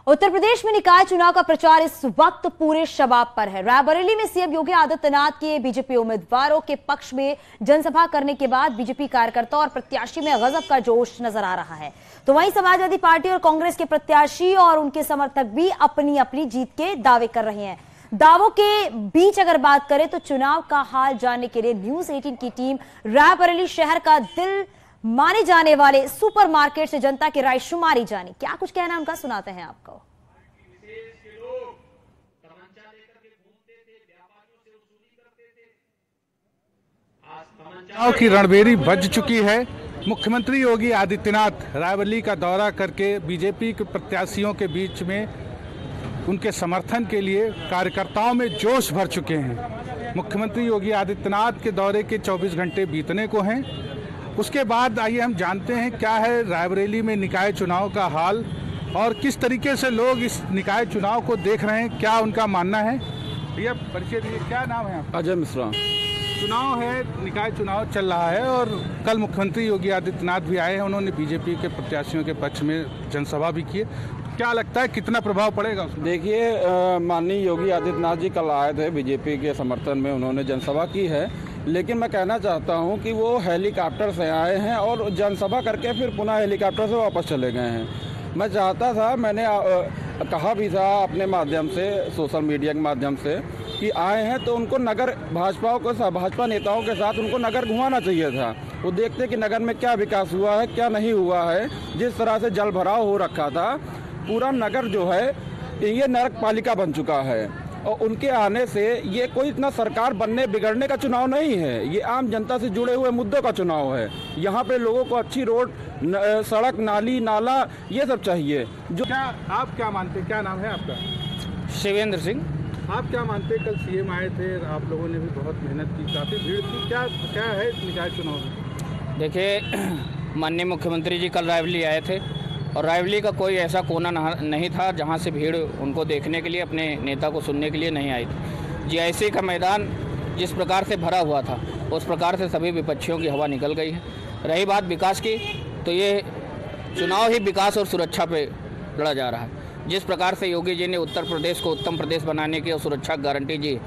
उत्तर प्रदेश में निकाय चुनाव का प्रचार इस वक्त पूरे शबाब पर है। रायबरेली में सीएम योगी आदित्यनाथ के बीजेपी उम्मीदवारों के पक्ष में जनसभा करने के बाद बीजेपी कार्यकर्ता और प्रत्याशी में गजब का जोश नजर आ रहा है। तो वहीं समाजवादी पार्टी और कांग्रेस के प्रत्याशी और उनके समर्थक भी अपनी अपनी जीत के दावे कर रहे हैं। दावों के बीच अगर बात करें तो चुनाव का हाल जानने के लिए न्यूज 18 की टीम रायबरेली शहर का दिल माने जाने वाले सुपरमार्केट से जनता की राय शुमारी जानी, क्या कुछ कहना उनका सुनाते हैं आपको। चुनाव की रणभेरी बज चुकी है। मुख्यमंत्री योगी आदित्यनाथ रायबरेली का दौरा करके बीजेपी के प्रत्याशियों के बीच में उनके समर्थन के लिए कार्यकर्ताओं में जोश भर चुके हैं। मुख्यमंत्री योगी आदित्यनाथ के दौरे के 24 घंटे बीतने को हैं। उसके बाद आइए हम जानते हैं क्या है रायबरेली में निकाय चुनाव का हाल और किस तरीके से लोग इस निकाय चुनाव को देख रहे हैं, क्या उनका मानना है। भैया परिचय दीजिए, क्या नाम है आपका? अजय मिश्रा। चुनाव है, निकाय चुनाव चल रहा है और कल मुख्यमंत्री योगी आदित्यनाथ भी आए हैं। उन्होंने बीजेपी के प्रत्याशियों के पक्ष में जनसभा भी की। क्या लगता है कितना प्रभाव पड़ेगा उसमें? देखिए, माननीय योगी आदित्यनाथ जी कल आए थे, बीजेपी के समर्थन में उन्होंने जनसभा की है, लेकिन मैं कहना चाहता हूं कि वो हेलीकॉप्टर से आए हैं और जनसभा करके फिर पुनः हेलीकॉप्टर से वापस चले गए हैं। मैं चाहता था, मैंने कहा भी था अपने माध्यम से, सोशल मीडिया के माध्यम से, कि आए हैं तो उनको नगर भाजपा नेताओं के साथ उनको नगर घुमाना चाहिए था। वो देखते कि नगर में क्या विकास हुआ है, क्या नहीं हुआ है। जिस तरह से जल भराव हो रखा था, पूरा नगर जो है ये नरक पालिका बन चुका है। और उनके आने से ये कोई इतना सरकार बनने बिगड़ने का चुनाव नहीं है, ये आम जनता से जुड़े हुए मुद्दों का चुनाव है। यहाँ पे लोगों को अच्छी रोड, सड़क, नाली, नाला, ये सब चाहिए। जो आप क्या मानते हैं, क्या नाम है आपका? शिवेंद्र सिंह। आप क्या मानते हैं, कल सीएम आए थे, आप लोगों ने भी बहुत मेहनत की, काफ़ी भीड़ थी, क्या है इस निकाय चुनाव में? देखिए, माननीय मुख्यमंत्री जी कल रायबरेली आए थे और रायबरेली का कोई ऐसा कोना नहीं था जहां से भीड़ उनको देखने के लिए, अपने नेता को सुनने के लिए नहीं आई थी। जीआईसी का मैदान जिस प्रकार से भरा हुआ था उस प्रकार से सभी विपक्षियों की हवा निकल गई है। रही बात विकास की, तो ये चुनाव ही विकास और सुरक्षा पे लड़ा जा रहा है। जिस प्रकार से योगी जी ने उत्तर प्रदेश को उत्तम प्रदेश बनाने की और सुरक्षा गारंटी दी,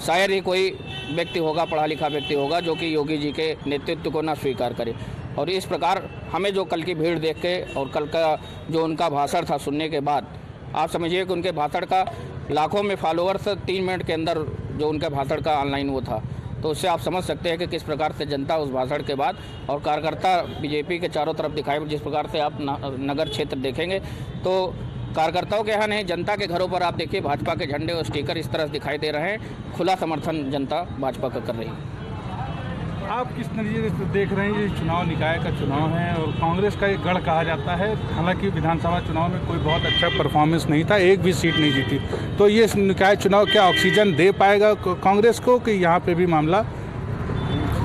शायद ही कोई व्यक्ति होगा, पढ़ा लिखा व्यक्ति होगा, जो कि योगी जी के नेतृत्व को ना स्वीकार करे। और इस प्रकार हमें जो कल की भीड़ देख के और कल का जो उनका भाषण था सुनने के बाद, आप समझिए कि उनके भाषण का लाखों में फॉलोअर्स 3 मिनट के अंदर जो उनके भाषण का ऑनलाइन वो था, तो उससे आप समझ सकते हैं कि किस प्रकार से जनता उस भाषण के बाद और कार्यकर्ता बीजेपी के चारों तरफ दिखाई। जिस प्रकार से आप नगर क्षेत्र देखेंगे तो कार्यकर्ताओं के यहाँ नहीं, जनता के घरों पर आप देखिए भाजपा के झंडे और स्टिकर इस तरह दिखाई दे रहे हैं। खुला समर्थन जनता भाजपा का कर रही है। आप किस नज़रिए से देख रहे हैं? ये चुनाव निकाय का चुनाव है और कांग्रेस का एक गढ़ कहा जाता है। हालांकि विधानसभा चुनाव में कोई बहुत अच्छा परफॉर्मेंस नहीं था, एक भी सीट नहीं जीती। तो ये निकाय चुनाव क्या ऑक्सीजन दे पाएगा कांग्रेस को कि यहाँ पे भी मामला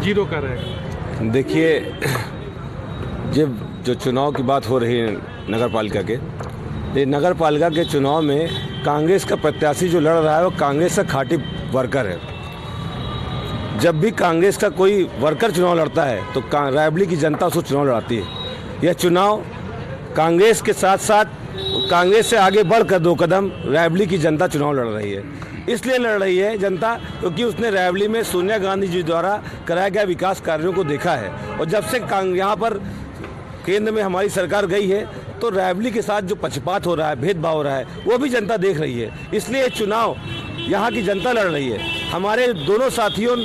जीरो का रहेगा? देखिए, जब जो चुनाव की बात हो रही है नगर पालिका के, ये नगर पालिका के चुनाव में कांग्रेस का प्रत्याशी जो लड़ रहा है वो कांग्रेस का खाटी वर्कर है। जब भी कांग्रेस का कोई वर्कर चुनाव लड़ता है तो रायबरेली की जनता उसको चुनाव लड़ाती है। यह चुनाव कांग्रेस के साथ साथ कांग्रेस से आगे बढ़कर 2 कदम रायबरेली की जनता चुनाव लड़ रही है। इसलिए लड़ रही है जनता क्योंकि उसने रायबरेली में सोनिया गांधी जी द्वारा कराया गया विकास कार्यों को देखा है। और जब से यहाँ पर केंद्र में हमारी सरकार गई है तो रायबरेली के साथ जो पक्षपात हो रहा है, भेदभाव हो रहा है, वो भी जनता देख रही है। इसलिए चुनाव यहाँ की जनता लड़ रही है। हमारे दोनों साथियों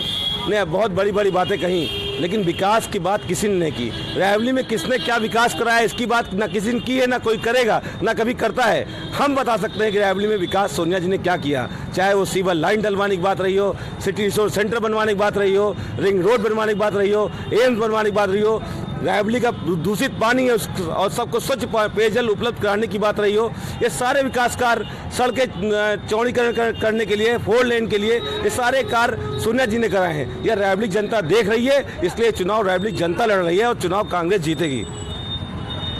ने बहुत बड़ी बड़ी बातें कही, लेकिन विकास की बात किसी ने नहीं की। रायबरेली में किसने क्या विकास कराया इसकी बात ना किसी ने की है, ना कोई करेगा, ना कभी करता है। हम बता सकते हैं कि रायबरेली में विकास सोनिया जी ने क्या किया, चाहे वो सीवर लाइन डलवाने की बात रही हो, सिटी रिसोर्स सेंटर बनवाने की बात रही हो, रिंग रोड बनवाने की बात रही हो, एम्स बनवाने की बात रही हो, रायबरेली का दूषित पानी है और सबको स्वच्छ पेयजल उपलब्ध कराने की बात रही हो। ये सारे विकास कार्य, सड़कें चौड़ीकरण करने के लिए, 4 लेन के लिए, ये सारे कार्य सोनिया जी ने कराए हैं। यह रायबरेली जनता देख रही है, इसलिए चुनाव रायबरेली जनता लड़ रही है और चुनाव कांग्रेस जीतेगी।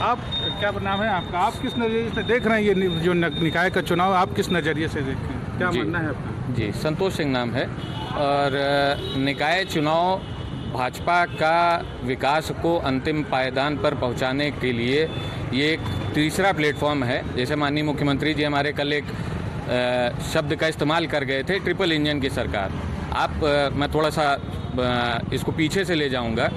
आप क्या नाम है आपका? आप किस नज़रिए से देख रहे हैं ये जो निकाय का चुनाव, आप किस नज़रिए से देख रहे हैं, क्या मानना है आपका? जी, संतोष सिंह नाम है। और निकाय चुनाव भाजपा का विकास को अंतिम पायदान पर पहुंचाने के लिए ये एक तीसरा प्लेटफॉर्म है। जैसे माननीय मुख्यमंत्री जी हमारे कल एक शब्द का इस्तेमाल कर गए थे, ट्रिपल इंजन की सरकार। मैं थोड़ा सा इसको पीछे से ले जाऊंगा।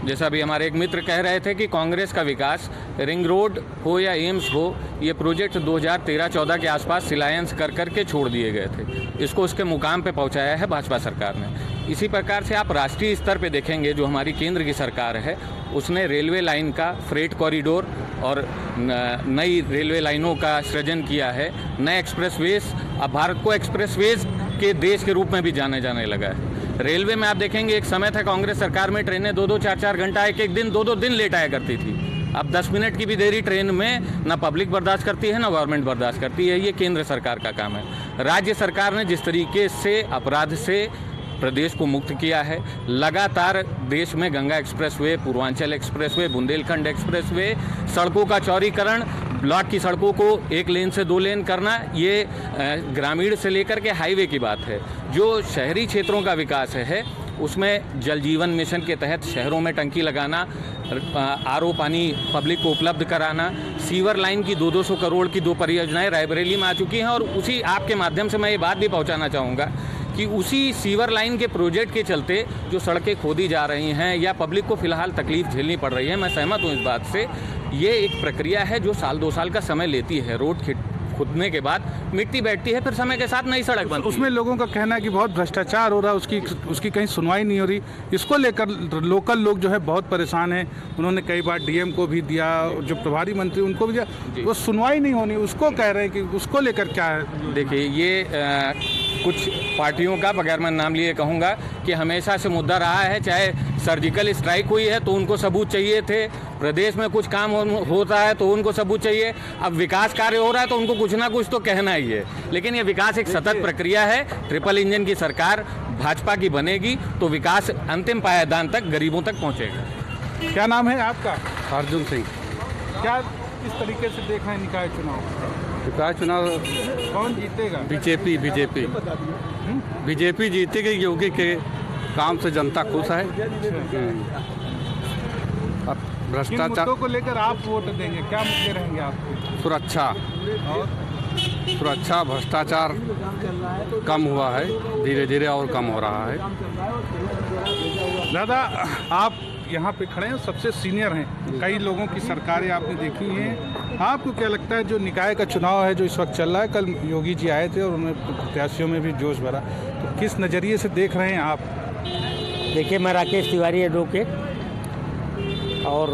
जैसा अभी हमारे एक मित्र कह रहे थे कि कांग्रेस का विकास, रिंग रोड हो या एम्स हो, ये प्रोजेक्ट 2013-14 के आसपास सिलायंस कर करके छोड़ दिए गए थे। इसको उसके मुकाम पे पहुंचाया है भाजपा सरकार ने। इसी प्रकार से आप राष्ट्रीय स्तर पे देखेंगे, जो हमारी केंद्र की सरकार है, उसने रेलवे लाइन का फ्रेट कॉरिडोर और नई रेलवे लाइनों का सृजन किया है, नए एक्सप्रेसवेज। अब भारत को एक्सप्रेसवेज के देश के रूप में भी जाने लगा है। रेलवे में आप देखेंगे, एक समय था कांग्रेस सरकार में ट्रेनें 2-2, 4-4 घंटा, एक दिन 2-2 दिन लेट आया करती थी। अब 10 मिनट की भी देरी ट्रेन में ना पब्लिक बर्दाश्त करती है, ना गवर्नमेंट बर्दाश्त करती है। ये केंद्र सरकार का काम है। राज्य सरकार ने जिस तरीके से अपराध से प्रदेश को मुक्त किया है, लगातार देश में Ganga expressway, Purvanchal expressway, Bundelkhand expressway, सड़कों का चौड़ीकरण, ब्लॉक की सड़कों को 1 लेन से 2 लेन करना, ये ग्रामीण से लेकर के हाईवे की बात है। जो शहरी क्षेत्रों का विकास है, उसमें जल जीवन मिशन के तहत शहरों में टंकी लगाना, आरओ पानी पब्लिक को उपलब्ध कराना, सीवर लाइन की 200 करोड़ की 2 परियोजनाएं रायबरेली में आ चुकी हैं। और उसी आपके माध्यम से मैं ये बात भी पहुंचाना चाहूँगा कि उसी सीवर लाइन के प्रोजेक्ट के चलते जो सड़कें खोदी जा रही हैं या पब्लिक को फिलहाल तकलीफ झेलनी पड़ रही है, मैं सहमत हूँ इस बात से। ये एक प्रक्रिया है जो 1-2 साल का समय लेती है। रोड खुदने के बाद मिट्टी बैठती है, फिर समय के साथ नई सड़क बनती है। उसमें लोगों का कहना है कि बहुत भ्रष्टाचार हो रहा है, उसकी कहीं सुनवाई नहीं हो रही। इसको लेकर लोकल लोग जो है बहुत परेशान हैं। उन्होंने कई बार डीएम को भी दिया, जो प्रभारी मंत्री उनको भी दिया, वो सुनवाई नहीं होनी। उसको कह रहे हैं कि उसको लेकर क्या है। देखिए, ये कुछ पार्टियों का, बगैर मैं नाम लिए कहूँगा, कि हमेशा से मुद्दा रहा है। चाहे सर्जिकल स्ट्राइक हुई है तो उनको सबूत चाहिए थे, प्रदेश में कुछ काम होता है तो उनको सबूत चाहिए, अब विकास कार्य हो रहा है तो उनको कुछ ना कुछ तो कहना ही है। लेकिन ये विकास एक सतत प्रक्रिया है। ट्रिपल इंजन की सरकार भाजपा की बनेगी तो विकास अंतिम पायदान तक, गरीबों तक पहुँचेगा। क्या नाम है आपका? अर्जुन सिंह। क्या इस तरीके से देख रहे हैं निकाय चुनाव? निकाय चुनाव कौन जीतेगा? बीजेपी जीतेगी। योगी के काम से जनता खुश है। अब भ्रष्टाचार, मुद्दों को लेकर आप वोट देंगे? क्या मुद्दे रहेंगे आपके? सुरक्षा, भ्रष्टाचार कम हुआ है, धीरे धीरे और कम हो रहा है। दादा, आप यहाँ पे खड़े हैं, सबसे सीनियर हैं, कई लोगों की सरकारें आपने देखी हैं। आपको क्या लगता है जो निकाय का चुनाव है जो इस वक्त चल रहा है, कल योगी जी आए थे और उन्होंने प्रत्याशियों में भी जोश भरा, तो किस नज़रिए से देख रहे हैं आप? देखिए, मैं राकेश तिवारी एडवोकेट, और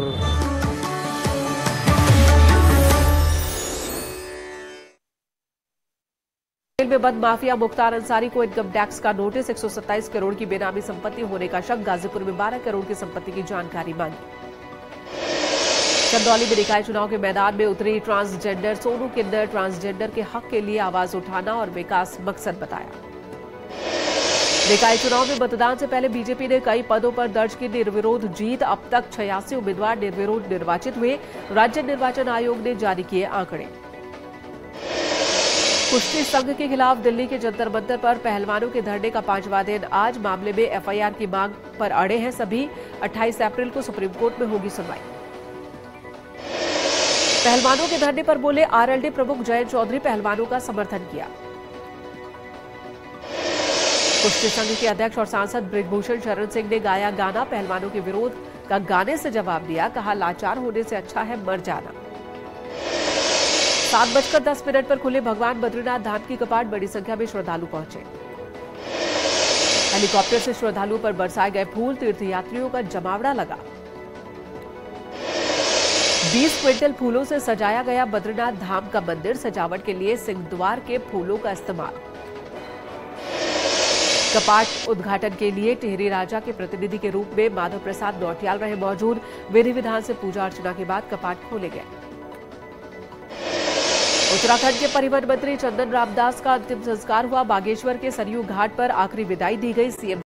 में बद माफिया मुख्तार अंसारी को इनकम टैक्स का नोटिस। 127 करोड़ की बेनामी संपत्ति होने का शक। गाजीपुर में 12 करोड़ की संपत्ति की जानकारी मांगी। चंदौली में निकाय चुनाव के मैदान में उतरी ट्रांसजेंडर सोनू किन्नर। ट्रांसजेंडर के हक के लिए आवाज उठाना और विकास मकसद बताया। निकाय चुनाव में मतदान से पहले बीजेपी ने कई पदों पर दर्ज की निर्विरोध जीत। अब तक 86 उम्मीदवार निर्विरोध निर्वाचित हुए। राज्य निर्वाचन आयोग ने जारी किए आंकड़े। कुश्ती संघ के खिलाफ दिल्ली के जंतर मंतर पर पहलवानों के धरने का 5वां दिन आज। मामले में एफआईआर की मांग पर अड़े हैं सभी। 28 अप्रैल को सुप्रीम कोर्ट में होगी सुनवाई। पहलवानों के धरने पर बोले आरएलडी प्रमुख जयंत चौधरी। पहलवानों का समर्थन किया। कुश्ती संघ के अध्यक्ष और सांसद बृजभूषण शरण सिंह ने गाया गाना। पहलवानों के विरोध का गाने से जवाब दिया। कहा, लाचार होने से अच्छा है मर जाना। 7:10 पर खुले भगवान बद्रीनाथ धाम की कपाट। बड़ी संख्या में श्रद्धालु पहुंचे। हेलीकॉप्टर से श्रद्धालुओं पर बरसाए गए फूल। तीर्थयात्रियों का जमावड़ा लगा। 20 क्विंटल फूलों से सजाया गया बद्रीनाथ धाम का मंदिर। सजावट के लिए सिंहद्वार के फूलों का इस्तेमाल। कपाट उद्घाटन के लिए टिहरी राजा के प्रतिनिधि के रूप में माधव प्रसाद नौटियाल रहे मौजूद। विधि विधान से पूजा अर्चना के बाद कपाट खोले गए। उत्तराखंड के परिवहन मंत्री चंदन रामदास का अंतिम संस्कार हुआ। बागेश्वर के सरयू घाट पर आखिरी विदाई दी गई। सीएम